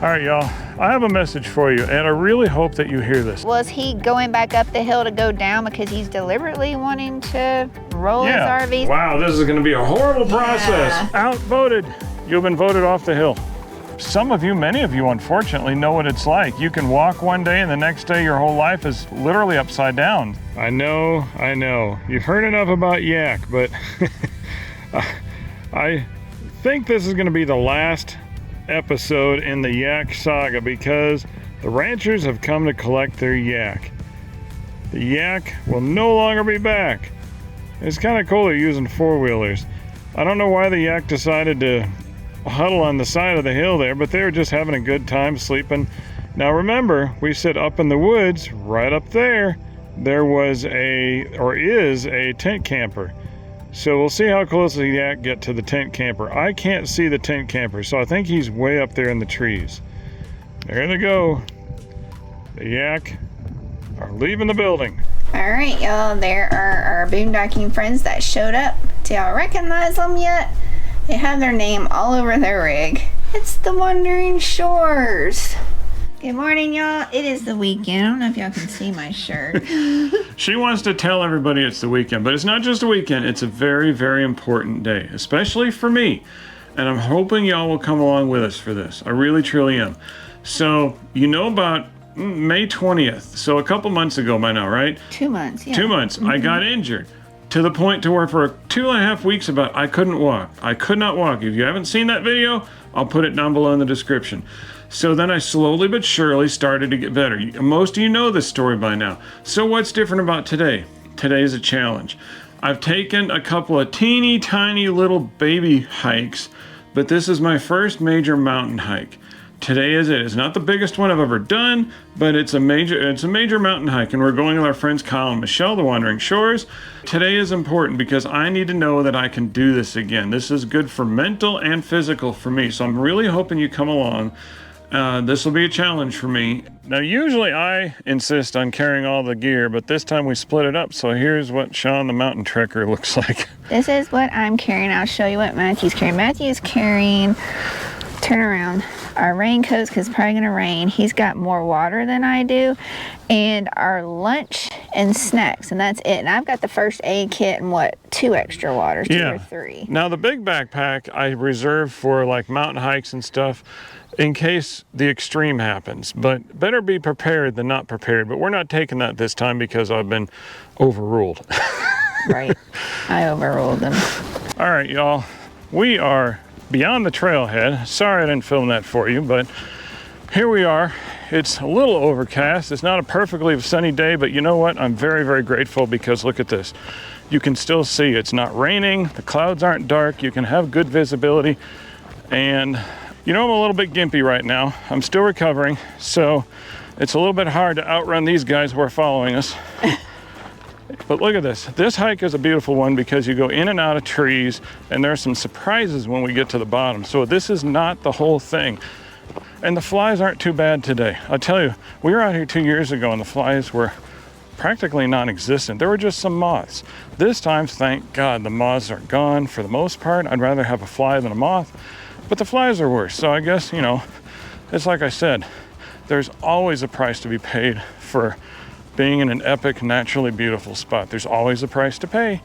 All right, y'all, I have a message for you, and I really hope that you hear this. Was he going back up the hill to go down because he's deliberately wanting to roll his RV? Wow, this is going to be a horrible process. Outvoted. You've been voted off the hill. Some of you, many of you, unfortunately, know what it's like. You can walk one day and the next day your whole life is literally upside down. I know. You've heard enough about yak, but I think this is going to be the last episode in the yak saga because the ranchers have come to collect their yak. The yak will no longer be back. It's kind of cool they're using four-wheelers. I don't know why the yak decided to huddle on the side of the hill there, but they were just having a good time sleeping. Now remember, we said up in the woods, right up there, there was is a tent camper. So we'll see how close the yak get to the tent camper. I can't see the tent camper, so I think he's way up there in the trees. There they go. The yak are leaving the building. All right, y'all, there are our boondocking friends that showed up. Do y'all recognize them yet? They have their name all over their rig. It's the Wandering Shores. Good morning, y'all. It is the weekend. I don't know if y'all can see my shirt. She wants to tell everybody it's the weekend, but it's not just a weekend. It's a very, very important day, especially for me. And I'm hoping y'all will come along with us for this. I really, truly am. So, you know about May 20th. So a couple months ago by now, right? 2 months, yeah. 2 months. I got injured to the point to where for 2.5 weeks I couldn't walk. I could not walk. If you haven't seen that video, I'll put it down below in the description. So then I slowly but surely started to get better. Most of you know this story by now. So what's different about today? Today is a challenge. I've taken a couple of teeny tiny little baby hikes, but this is my first major mountain hike. Today is it. It's not the biggest one I've ever done, but it's a major mountain hike, and we're going with our friends Kyle and Michelle, the Wandering Shores. Today is important because I need to know that I can do this again. This is good for mental and physical for me, so I'm really hoping you come along. This will be a challenge for me. Now, usually I insist on carrying all the gear, but this time we split it up, so here's what Sean the mountain trekker looks like. This is what I'm carrying. I'll show you what Matthew's carrying. Matthew's carrying, turn around, our raincoats because it's probably going to rain. He's got more water than I do, and our lunch and snacks, and that's it. And I've got the first aid kit and 2 extra waters, 2 or 3. Now the big backpack I reserve for like mountain hikes and stuff in case the extreme happens, but better be prepared than not prepared. But we're not taking that this time because I've been overruled. Right, I overruled them. All right, y'all, we are beyond the trailhead. Sorry I didn't film that for you, but here we are. It's a little overcast. It's not a perfectly sunny day, but you know what? I'm very, very grateful because look at this. You can still see it's not raining. The clouds aren't dark. You can have good visibility. And you know, I'm a little bit gimpy right now. I'm still recovering, so it's a little bit hard to outrun these guys who are following us. But look at this. This hike is a beautiful one because you go in and out of trees, and there are some surprises when we get to the bottom. So this is not the whole thing. And the flies aren't too bad today. I'll tell you, we were out here 2 years ago, and the flies were practically non-existent. There were just some moths. This time, thank God, the moths are gone for the most part. I'd rather have a fly than a moth. But the flies are worse, so I guess, you know, it's like I said, there's always a price to be paid for being in an epic, naturally beautiful spot. There's always a price to pay.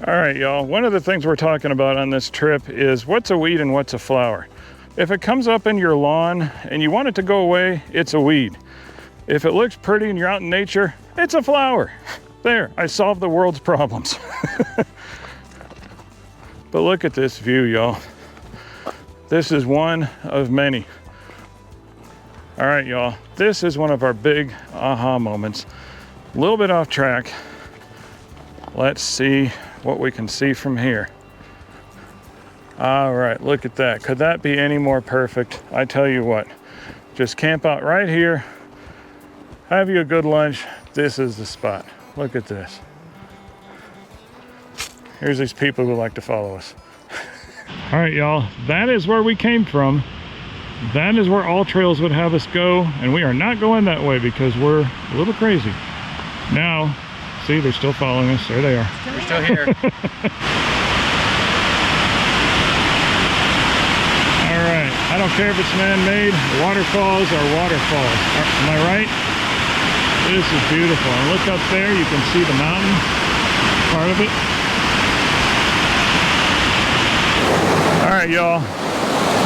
All right, y'all, one of the things we're talking about on this trip is what's a weed and what's a flower. If it comes up in your lawn and you want it to go away, it's a weed. If it looks pretty and you're out in nature, it's a flower. There, I solved the world's problems. But look at this view, y'all. This is one of many. All right, y'all. This is one of our big aha moments. A little bit off track. Let's see what we can see from here. All right, look at that. Could that be any more perfect? I tell you what, just camp out right here. Have you a good lunch. This is the spot. Look at this. Here's these people who like to follow us. All right, y'all, that is where we came from. That is where all trails would have us go, and we are not going that way because we're a little crazy. Now, see, they're still following us. There they are. They're still here. All right, I don't care if it's man-made. Waterfalls are waterfalls. Am I right? This is beautiful. And look up there, you can see the mountain, part of it. All right, y'all.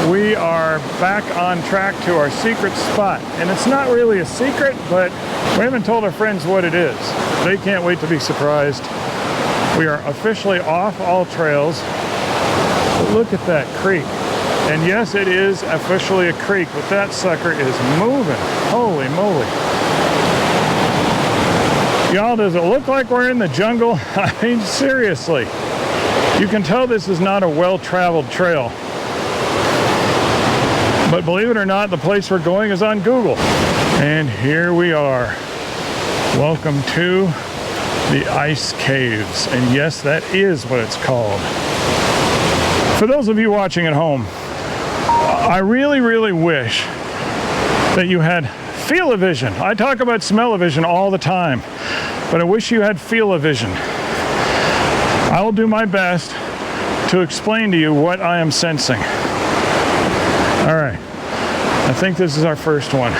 We are back on track to our secret spot. And it's not really a secret, but we haven't told our friends what it is. They can't wait to be surprised. We are officially off all trails. But look at that creek. And yes, it is officially a creek, but that sucker is moving. Holy moly. Y'all, does it look like we're in the jungle? I mean, seriously. You can tell this is not a well-traveled trail. But believe it or not, the place we're going is on Google. And here we are. Welcome to the Ice Caves. And yes, that is what it's called. For those of you watching at home, I really, really wish that you had feel-o-vision. I talk about smell-o-vision all the time, but I wish you had feel-o-vision. I will do my best to explain to you what I am sensing. All right, I think this is our first one.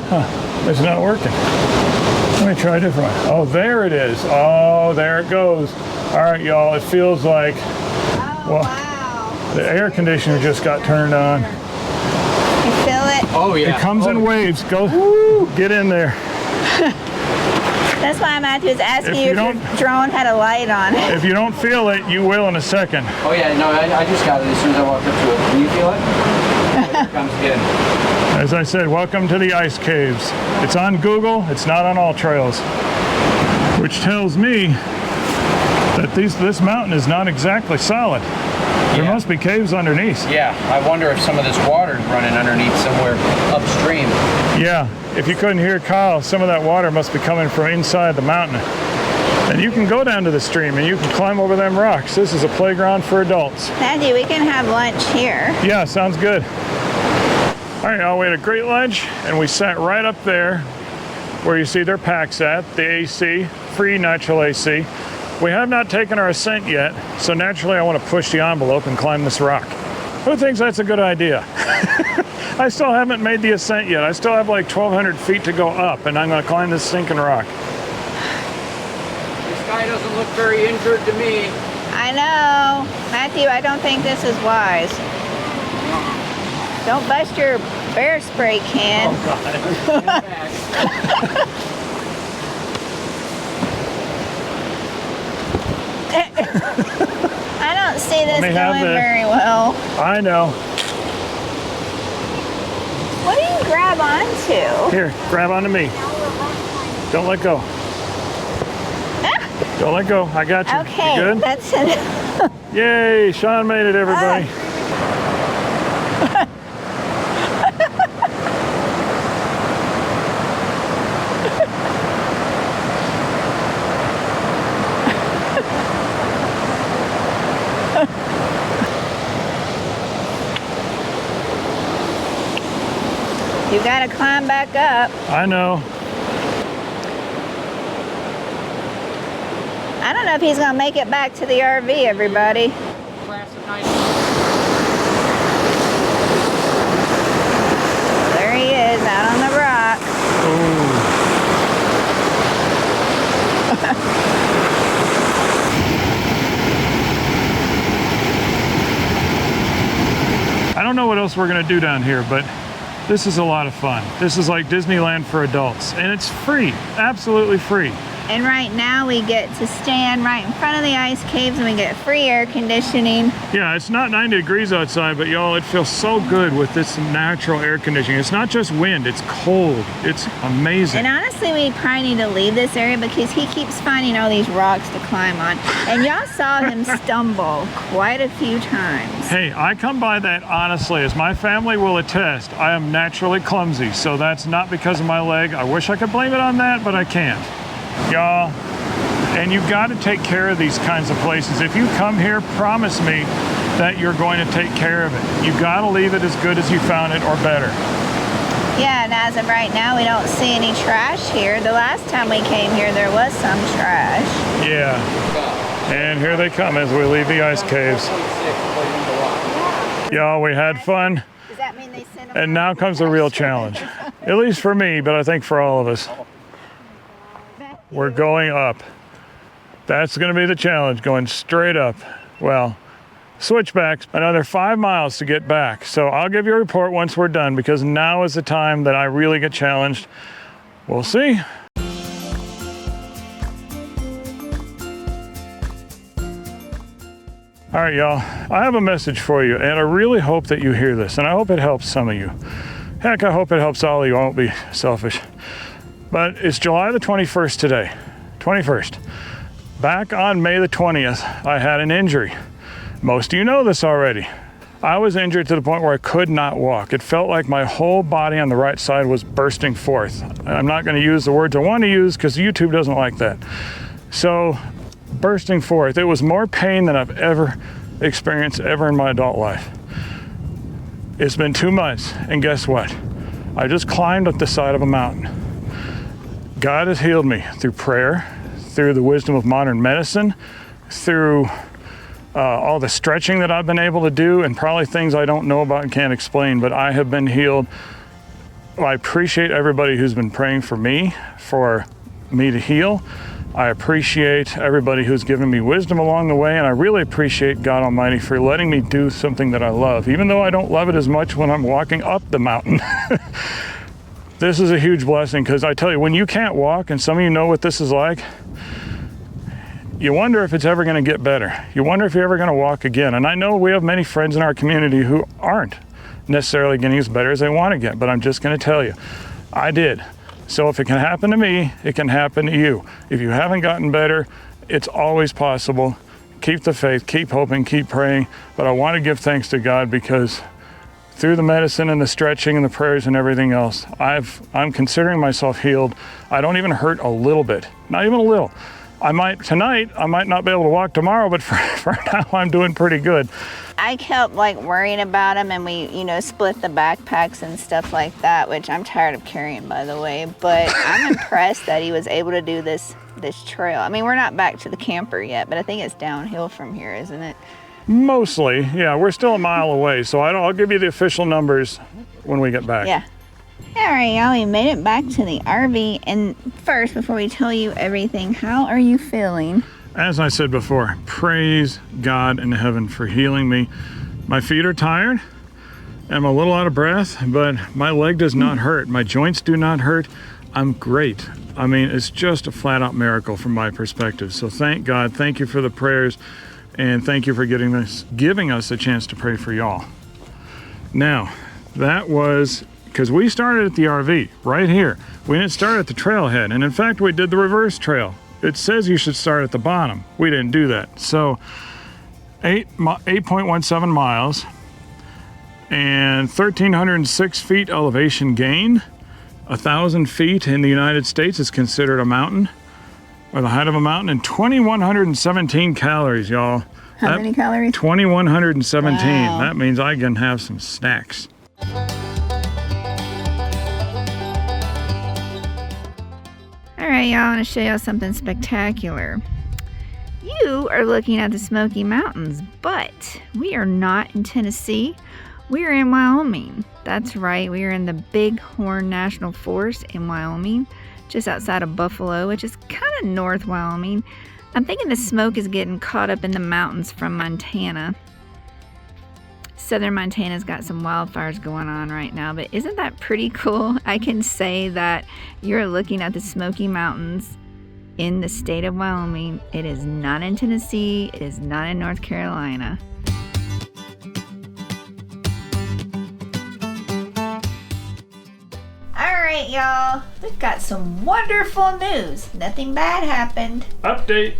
Huh, it's not working. Let me try a different one. Oh, there it is. Oh, there it goes. All right, y'all, it feels like, well, wow. The air conditioner just got turned on. You feel it? Oh, yeah. It comes in waves. Go, get in there. That's why Matthew was asking you if your drone had a light on it. If you don't feel it, you will in a second. Oh, yeah, no, I just got it as soon as I walked up to it. Can you feel it? Here it comes again. As I said, welcome to the Ice Caves. It's on Google, it's not on all trails. Which tells me that this mountain is not exactly solid. There must be caves underneath. Yeah, I wonder if some of this water is running underneath somewhere upstream. Yeah, if you couldn't hear Kyle, some of that water must be coming from inside the mountain. And you can go down to the stream and you can climb over them rocks. This is a playground for adults. Matthew, we can have lunch here. Yeah, sounds good. All right, y'all, we had a great lunch and we sat right up there where you see their packs at, the AC, free natural AC. We have not taken our ascent yet, so naturally I want to push the envelope and climb this rock. Who thinks that's a good idea? I still haven't made the ascent yet. I still have like 1,200 feet to go up, and I'm going to climb this stinking rock. This guy doesn't look very injured to me. I know. Matthew, I don't think this is wise. Don't bust your bear spray can. Oh, God. I don't see this going very well. I know. What do you grab onto? Here, grab onto me. Don't let go. Don't let go. I got you. Okay, You good? That's it. Yay, Sean made it, everybody. You gotta climb back up. I know. I don't know if he's gonna make it back to the RV, everybody. There he is, out on the rock. Ooh. I don't know what else we're gonna do down here, but this is a lot of fun. This is like Disneyland for adults, and it's free, absolutely free. And right now we get to stand right in front of the ice caves and we get free air conditioning. Yeah, it's not 90 degrees outside, but y'all, it feels so good with this natural air conditioning. It's not just wind, it's cold. It's amazing. And honestly, we probably need to leave this area because he keeps finding all these rocks to climb on. And y'all saw him stumble quite a few times. Hey, I come by that honestly, as my family will attest. I am naturally clumsy, so that's not because of my leg. I wish I could blame it on that, but I can't. Y'all, and you got to take care of these kinds of places. If you come here, promise me that you're going to take care of it. You got to leave it as good as you found it or better. Yeah, and as of right now, we don't see any trash here. The last time we came here, there was some trash. Yeah. And here they come as we leave the ice caves. Y'all, we had fun. Does that mean they sent them? And now comes the real challenge. At least for me, but I think for all of us. We're going up. That's going to be the challenge, going straight up. Well, switchbacks, another 5 miles to get back. So I'll give you a report once we're done, because now is the time that I really get challenged. We'll see. All right, y'all, I have a message for you, and I really hope that you hear this, and I hope it helps some of you. Heck, I hope it helps all of you. I won't be selfish. But it's July the 21st today, 21st. Back on May the 20th, I had an injury. Most of you know this already. I was injured to the point where I could not walk. It felt like my whole body on the right side was bursting forth. I'm not going to use the words I want to use because YouTube doesn't like that. So, bursting forth. It was more pain than I've ever experienced ever in my adult life. It's been 2 months, and guess what? I just climbed up the side of a mountain. God has healed me through prayer, through the wisdom of modern medicine, through all the stretching that I've been able to do, and probably things I don't know about and can't explain, but I have been healed. I appreciate everybody who's been praying for me to heal. I appreciate everybody who's given me wisdom along the way, and I really appreciate God Almighty for letting me do something that I love, even though I don't love it as much when I'm walking up the mountain. This is a huge blessing, because I tell you, when you can't walk, and some of you know what this is like, you wonder if it's ever going to get better. You wonder if you're ever going to walk again. And I know we have many friends in our community who aren't necessarily getting as better as they want to get, but I'm just going to tell you, I did. So if it can happen to me, it can happen to you. If you haven't gotten better, it's always possible. Keep the faith, keep hoping, keep praying. But I want to give thanks to God, because through the medicine and the stretching and the prayers and everything else, I'm considering myself healed. I don't even hurt a little bit, not even a little. Tonight, I might not be able to walk tomorrow, but for now, I'm doing pretty good. I kept worrying about him, and we, split the backpacks and stuff like that, which I'm tired of carrying, by the way. But I'm impressed that he was able to do this trail. I mean, we're not back to the camper yet, but I think it's downhill from here, isn't it? Mostly, yeah. We're still a mile away, so I'll give you the official numbers when we get back. Yeah. All right, y'all, we made it back to the RV. And first, before we tell you everything, how are you feeling? As I said before, praise God in heaven for healing me. My feet are tired. I'm a little out of breath, but my leg does not hurt. My joints do not hurt. I'm great. I mean, it's just a flat out miracle from my perspective. So thank God. Thank you for the prayers, and thank you for giving us a chance to pray for y'all. Now, that was because we started at the RV right here. We didn't start at the trailhead, and in fact, we did the reverse trail. It says you should start at the bottom. We didn't do that. So 8.17 miles and 1,306 feet elevation gain. 1,000 feet in the United States is considered a mountain, or the height of a mountain, and 2,117 calories, y'all. How many calories? 2,117. Wow. That means I can have some snacks. All right, y'all, I want to show y'all something spectacular. You are looking at the Smoky Mountains, but we are not in Tennessee. We are in Wyoming. That's right, we are in the Bighorn National Forest in Wyoming, just outside of Buffalo, which is kind of north Wyoming. I'm thinking the smoke is getting caught up in the mountains from Montana. Southern Montana's got some wildfires going on right now, but isn't that pretty cool? I can say that you're looking at the Smoky Mountains in the state of Wyoming. It is not in Tennessee. It is not in North Carolina. All right, y'all. We've got some wonderful news. Nothing bad happened. Update.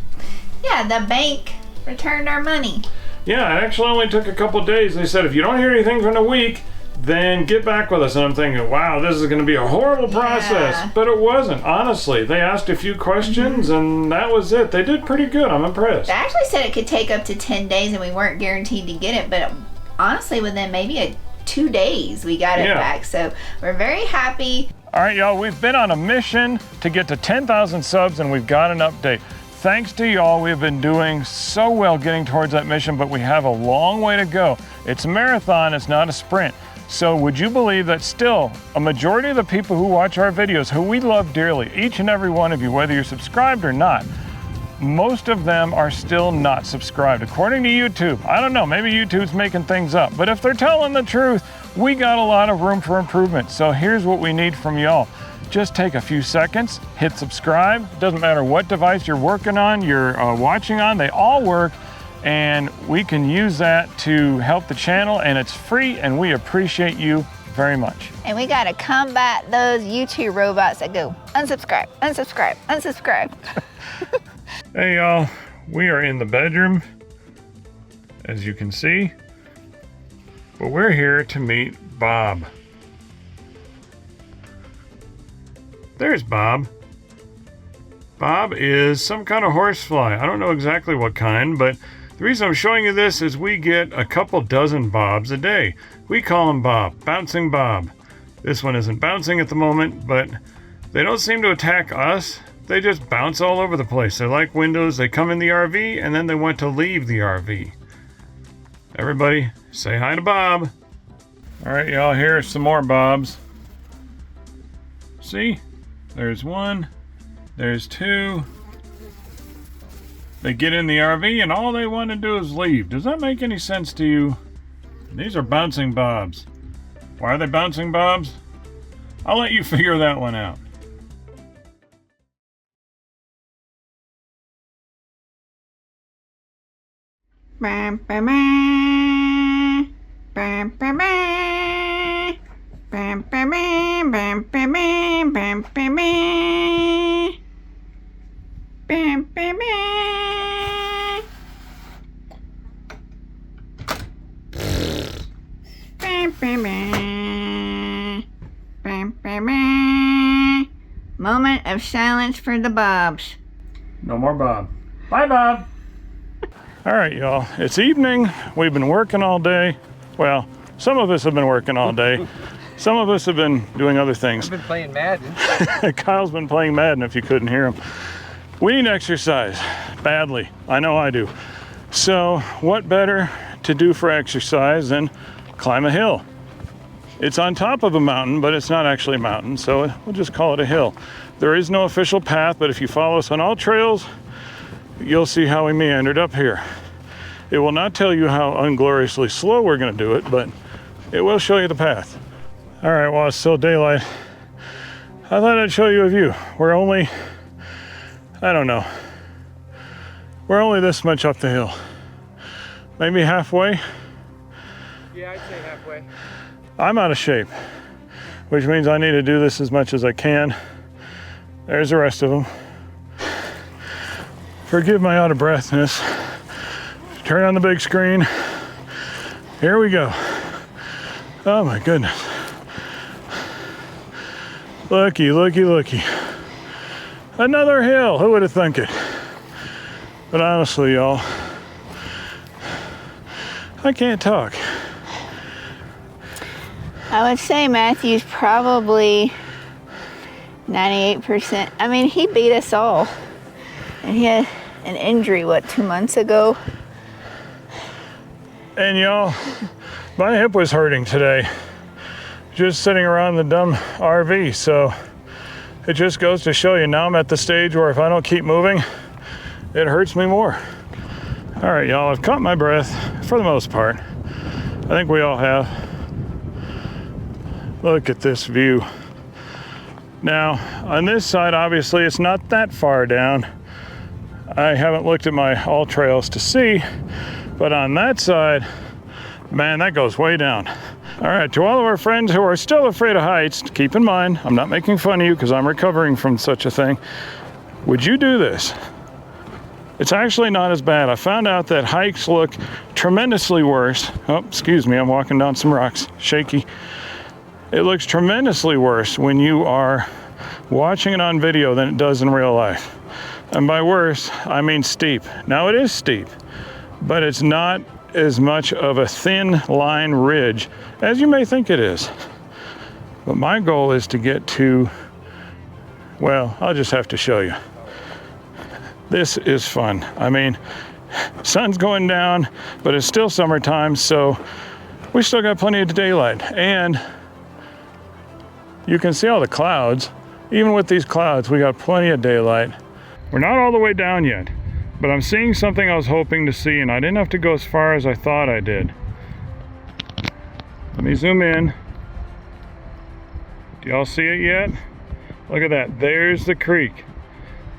Yeah, the bank returned our money. Yeah, it actually only took a couple days. They said, if you don't hear anything from the week, then get back with us. And I'm thinking, wow, this is going to be a horrible process. Yeah. But it wasn't, honestly. They asked a few questions, and that was it. They did pretty good. I'm impressed. They actually said it could take up to 10 days, and we weren't guaranteed to get it. But honestly, within maybe a 2 days we got it back. So we're very happy. All right, y'all, we've been on a mission to get to 10,000 subs, and we've got an update. Thanks to y'all, we've been doing so well getting towards that mission, but we have a long way to go. It's a marathon, it's not a sprint. So would you believe that still a majority of the people who watch our videos, who we love dearly, each and every one of you, whether you're subscribed or not, most of them are still not subscribed. According to YouTube, I don't know, maybe YouTube's making things up, but if they're telling the truth, we got a lot of room for improvement. So here's what we need from y'all. Just take a few seconds, hit subscribe. Doesn't matter what device you're working on, you're watching on, they all work. And we can use that to help the channel, and it's free, and we appreciate you very much. And we gotta combat those YouTube robots that go unsubscribe, unsubscribe, unsubscribe. Hey y'all, we are in the bedroom, as you can see, but we're here to meet Bob. There's Bob. Bob is some kind of horsefly. I don't know exactly what kind, but the reason I'm showing you this is we get a couple dozen Bobs a day. We call him Bob, Bouncing Bob. This one isn't bouncing at the moment, but they don't seem to attack us. They just bounce all over the place. They're like windows. They come in the RV and then they want to leave the RV. Everybody, say hi to Bob. All right, y'all, here's some more Bobs. See? There's one. There's two. They get in the RV and all they want to do is leave. Does that make any sense to you? These are bouncing Bobs. Why are they bouncing Bobs? I'll let you figure that one out. Bam, bam, bam. Bam, bam, bam. Bam, bam, bam, bam, bam, bam, bam, bam, bam. Bam, bam, bam. Bam, bam, bam. Bam, bam, bam. Moment of silence for the Bobs. No more Bob. Bye, Bob. All right, y'all. It's evening. We've been working all day. Well, some of us have been working all day. Some of us have been doing other things. I've been playing Madden. Kyle's been playing Madden, if you couldn't hear him. We need exercise badly. I know I do. So what better to do for exercise than climb a hill? It's on top of a mountain, but it's not actually a mountain, so we'll just call it a hill. There is no official path, but if you follow us on all trails, you'll see how we meandered up here. It will not tell you how ungloriously slow we're going to do it, but it will show you the path. All right, while it's still daylight, I thought I'd show you a view. We're only, I don't know, we're only this much up the hill. Maybe halfway. Yeah, I'd say halfway. I'm out of shape, which means I need to do this as much as I can. There's the rest of them. Forgive my out of breathness. Turn on the big screen. Here we go. Oh my goodness. Looky, looky, looky. Another hill, who would have thunk it? But honestly, y'all, I can't talk. I would say Matthew's probably 98%. I mean, he beat us all. And he had an injury, what, 2 months ago? And y'all, my hip was hurting today. Just sitting around the dumb RV, so it just goes to show you, now I'm at the stage where if I don't keep moving, it hurts me more. All right, y'all, I've caught my breath for the most part. I think we all have. Look at this view. Now, on this side, obviously, it's not that far down. I haven't looked at my all trails to see, but on that side, man, that goes way down. All right, to all of our friends who are still afraid of heights, keep in mind, I'm not making fun of you because I'm recovering from such a thing. Would you do this? It's actually not as bad. I found out that hikes look tremendously worse. Oh, excuse me, I'm walking down some rocks, shaky. It looks tremendously worse when you are watching it on video than it does in real life. And by worse, I mean steep. Now it is steep, but it's not as much of a thin line ridge as you may think it is. But my goal is to get to, well, I'll just have to show you. This is fun. I mean, sun's going down, but it's still summertime, so we still got plenty of daylight. And you can see all the clouds. Even with these clouds, we got plenty of daylight. We're not all the way down yet, but I'm seeing something I was hoping to see, and I didn't have to go as far as I thought I did. Let me zoom in. Do y'all see it yet? Look at that, there's the creek.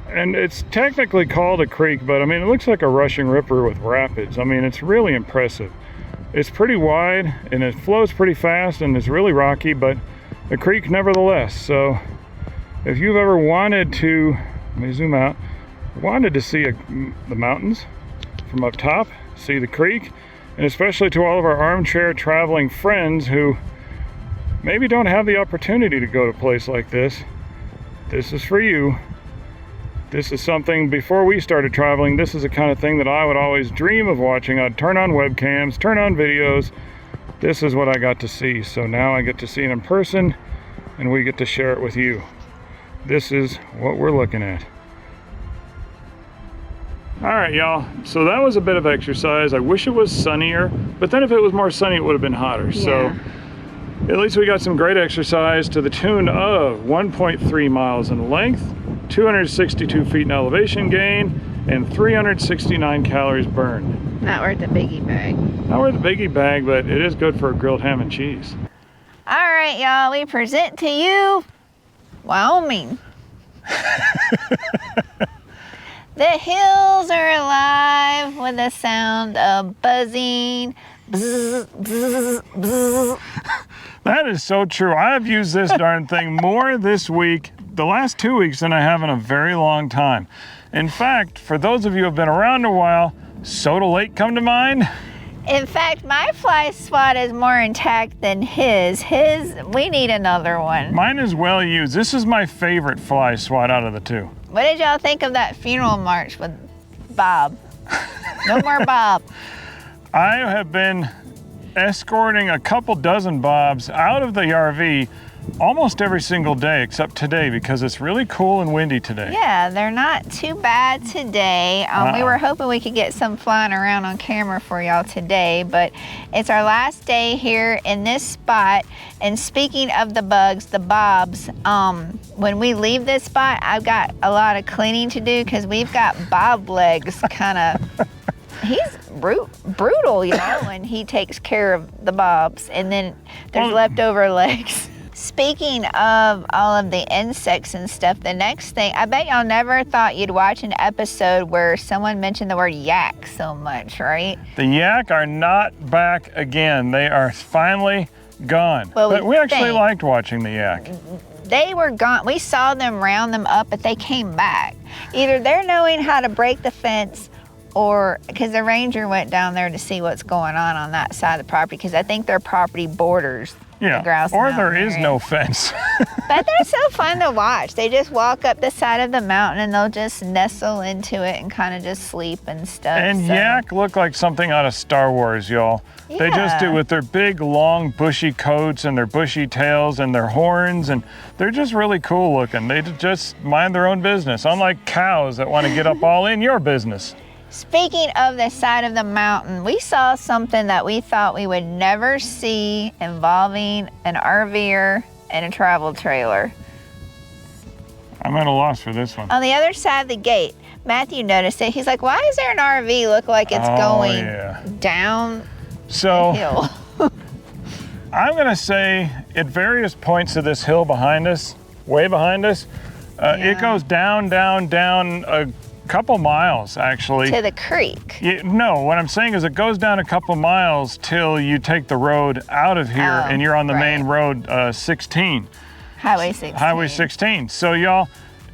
And it's technically called a creek, but I mean, it looks like a rushing river with rapids. I mean, it's really impressive. It's pretty wide, and it flows pretty fast, and it's really rocky, but a creek nevertheless. So if you've ever wanted to, let me zoom out, wanted to see the mountains from up top, see the creek, and especially to all of our armchair traveling friends who maybe don't have the opportunity to go to a place like this, this is for you. This is something, before we started traveling, this is the kind of thing that I would always dream of watching. I'd turn on webcams, turn on videos. This is what I got to see. So now I get to see it in person, and we get to share it with you. This is what we're looking at. All right, y'all, so that was a bit of exercise. I wish it was sunnier, but then if it was more sunny, it would have been hotter. Yeah. So at least we got some great exercise to the tune of 1.3 miles in length, 262 feet in elevation gain, and 369 calories burned. Not worth the biggie bag. Not worth the biggie bag, but it is good for a grilled ham and cheese. All right, y'all, we present to you Wyoming. The hills are alive with the sound of buzzing. Bzz, bzz, bzz. That is so true. I have used this darn thing more this week, the last 2 weeks, than I have in a very long time. In fact, for those of you who have been around a while, Soda Lake come to mind? In fact, my fly swat is more intact than his. We need another one. Mine is well used. This is my favorite fly swat out of the two. What did y'all think of that funeral march with Bob? No more Bob. I have been escorting a couple dozen bobs out of the RV almost every single day except today because it's really cool and windy today. Yeah, they're not too bad today. We were hoping we could get some flying around on camera for y'all today, but it's our last day here in this spot. And speaking of the bugs, the bobs, when we leave this spot, I've got a lot of cleaning to do because we've got bob legs kind of. He's brutal, you know, when he takes care of the bobs, and then there's leftover legs. Speaking of all of the insects and stuff, the next thing, I bet y'all never thought you'd watch an episode where someone mentioned the word yak so much, right? The yak are not back again. They are finally gone. Well, but we actually liked watching the yak. They were gone. We saw them round them up, but they came back. Either they're knowing how to break the fence, or because the ranger went down there to see what's going on that side of the property, because I think their property borders the Grouse or Mountain there is area. no fence. But they're so fun to watch. They just walk up the side of the mountain and they'll just nestle into it and kind of just sleep and stuff. And yak look like something out of Star Wars, y'all. Yeah. They just do, with their big, long, bushy coats and their bushy tails and their horns, and they're just really cool looking. They just mind their own business, unlike cows that want to get up all in your business. Speaking of the side of the mountain, we saw something that we thought we would never see involving an RVer and a travel trailer. I'm at a loss for this one. On the other side of the gate, Matthew noticed it. He's like, why is there an RV look like it's going down the hill? I'm gonna say at various points of this hill behind us, way behind us, it goes down a couple miles actually. To the creek. No, what I'm saying is it goes down a couple miles till you take the road out of here and you're on the main road 16. Highway 16. Highway 16. So y'all,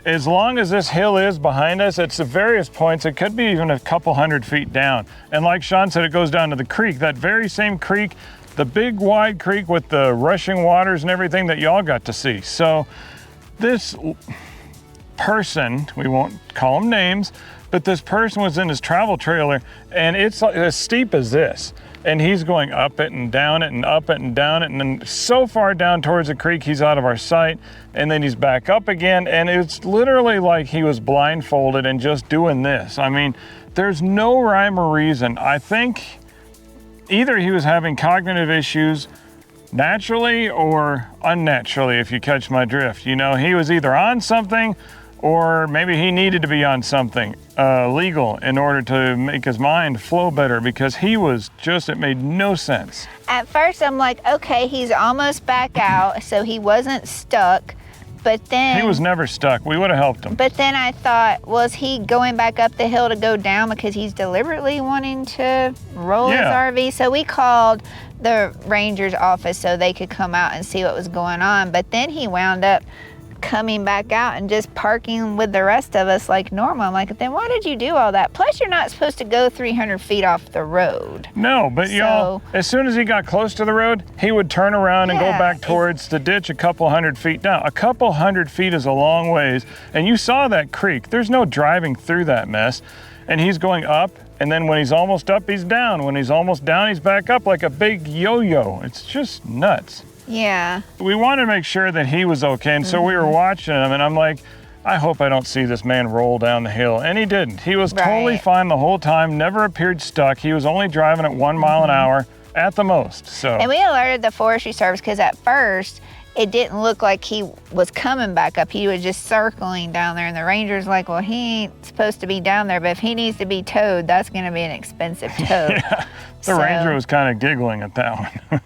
as long as this hill is behind us, it's at various points, it could be even a couple 100 feet down. And like Sean said, it goes down to the creek, that very same creek, the big wide creek with the rushing waters and everything that y'all got to see. So this person, we won't call them names, but this person was in his travel trailer, and it's as steep as this. And he's going up it and down it and up it and down it, and then so far down towards the creek, he's out of our sight, and then he's back up again, and it's literally like he was blindfolded and just doing this. I mean, there's no rhyme or reason. I think either he was having cognitive issues naturally or unnaturally, if you catch my drift. You know, he was either on something or maybe he needed to be on something legal in order to make his mind flow better, because he was just, it made no sense. At first I'm like, okay, he's almost back out, so he wasn't stuck. But then He was never stuck. We would have helped him. But then I thought, was he going back up the hill to go down because he's deliberately wanting to roll his RV? So we called the ranger's office so they could come out and see what was going on. But then he wound up coming back out and just parking with the rest of us like normal. I'm like, then why did you do all that? Plus, you're not supposed to go 300 feet off the road. No, but y'all, as soon as he got close to the road, he would turn around and go back towards the ditch a couple hundred feet down. A couple hundred feet is a long ways, and you saw that creek. There's no driving through that mess, and he's going up, and then when he's almost up, he's down. When he's almost down, he's back up like a big yo-yo. It's just nuts. Yeah. We wanted to make sure that he was okay, and so we were watching him, and I'm like, I hope I don't see this man roll down the hill. And he didn't. He was totally fine the whole time, never appeared stuck. He was only driving at 1 mile an hour at the most. So. And we alerted the Forestry Service because at first it didn't look like he was coming back up. He was just circling down there, and the ranger's like, well, he ain't supposed to be down there, but if he needs to be towed, that's gonna be an expensive tow. Yeah, the ranger was kind of giggling at that one.